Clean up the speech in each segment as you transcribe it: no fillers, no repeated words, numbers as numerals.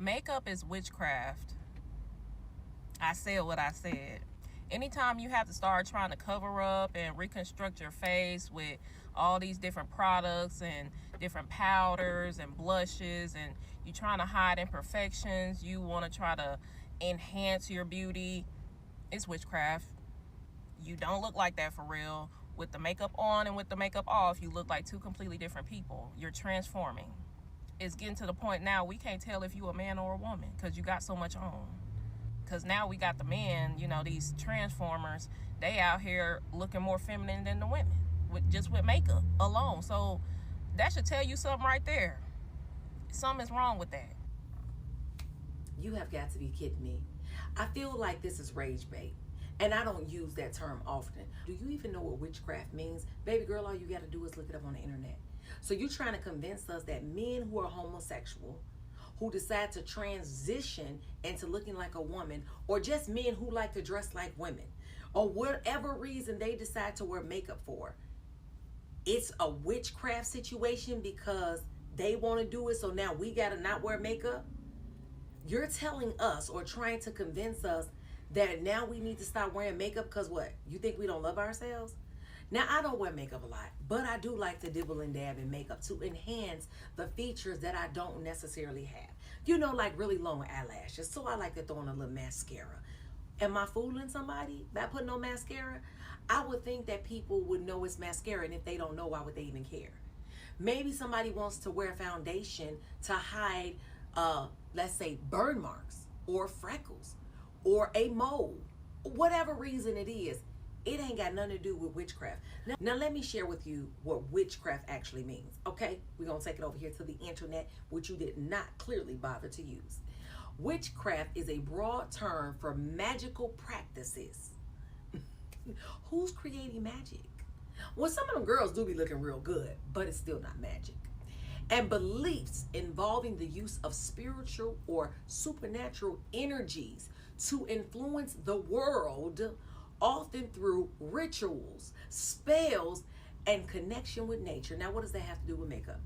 Makeup is witchcraft. I said what I said. Anytime you have to start trying to cover up and reconstruct your face with all these different products and different powders and blushes, and you trying to hide imperfections, you want to try to enhance your beauty, it's witchcraft. You don't look like that for real. With the makeup on and with the makeup off, you look like two completely different people. You're transforming. It's getting to the point now we can't tell if you a man or a woman because you got so much on. Because now we got the men, these transformers, they out here looking more feminine than the women, just with makeup alone. So that should tell you something right there. Something's wrong with that. You have got to be kidding me. I feel like this is rage bait. And I don't use that term often. Do you even know what witchcraft means? Baby girl, all you got to do is look it up on the internet. So you're trying to convince us that men who are homosexual, who decide to transition into looking like a woman, or just men who like to dress like women, or whatever reason they decide to wear makeup for, it's a witchcraft situation because they want to do it, so now we got to not wear makeup? You're telling us or trying to convince us that now we need to stop wearing makeup because what? You think we don't love ourselves? Now, I don't wear makeup a lot, but I do like to dibble and dab in makeup to enhance the features that I don't necessarily have. Like really long eyelashes. So I like to throw on a little mascara. Am I fooling somebody by putting on mascara? I would think that people would know it's mascara, and if they don't know, why would they even care? Maybe somebody wants to wear foundation to hide, let's say, burn marks or freckles or a mole. Whatever reason it is, it ain't got nothing to do with witchcraft. Now let me share with you what witchcraft actually means, okay? We're going to take it over here to the internet, which you did not clearly bother to use. Witchcraft is a broad term for magical practices. Who's creating magic? Well, some of them girls do be looking real good, but it's still not magic. And beliefs involving the use of spiritual or supernatural energies to influence the world, often through rituals, spells, and connection with nature. Now, what does that have to do with makeup?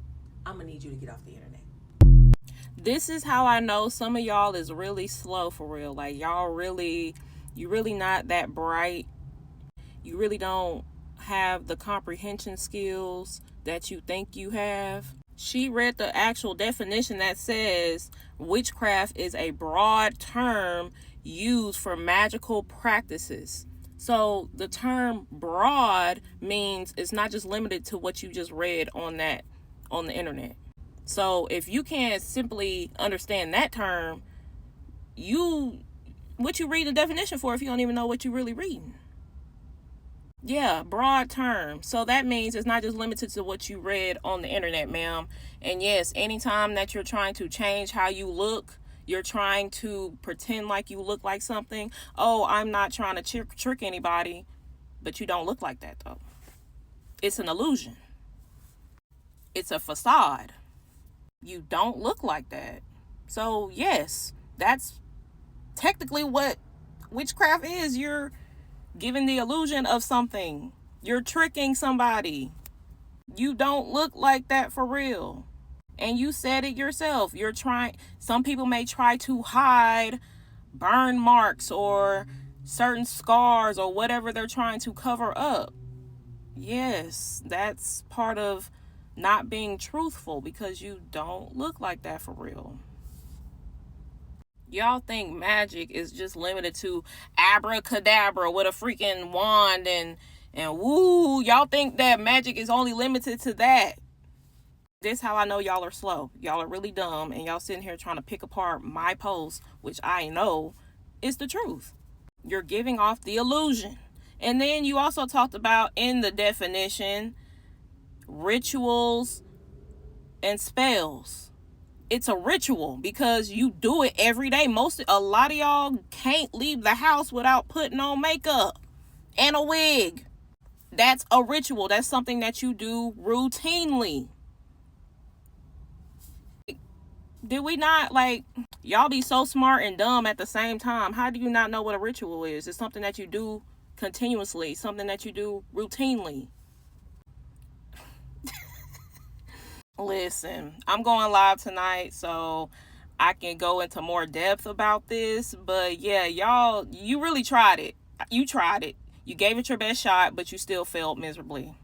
I'm going to need you to get off the internet. This is how I know some of y'all is really slow for real. Like, you really not that bright. You really don't have the comprehension skills that you think you have. She read the actual definition that says witchcraft is a broad term used for magical practices. So the term broad means it's not just limited to what you just read on the internet. So if you can't simply understand that term, what you read the definition for if you don't even know what you're really reading? Yeah, broad term. So that means it's not just limited to what you read on the internet, ma'am. And yes, anytime that you're trying to change how you look, you're trying to pretend like you look like something. Oh, I'm not trying to trick anybody, but you don't look like that though. It's an illusion. It's a facade. You don't look like that. So yes, that's technically what witchcraft is. You're giving the illusion of something. You're tricking somebody. You don't look like that for real. And you said it yourself. Some people may try to hide burn marks or certain scars or whatever they're trying to cover up. Yes, that's part of not being truthful because you don't look like that for real. Y'all think magic is just limited to abracadabra with a freaking wand and woo. Y'all think that magic is only limited to that. This how I know y'all are slow. Y'all are really dumb, and y'all sitting here trying to pick apart my post, which I know is the truth. You're giving off the illusion. And then you also talked about in the definition rituals and spells. It's a ritual because you do it every day. A lot of y'all can't leave the house without putting on makeup and a wig. That's a ritual. That's something that you do routinely. Did we not, y'all be so smart and dumb at the same time? How do you not know what a ritual is? It's something that you do continuously, something that you do routinely. Listen, I'm going live tonight, so I can go into more depth about this, but yeah, y'all, you really tried it. You tried it. You gave it your best shot, but you still failed miserably.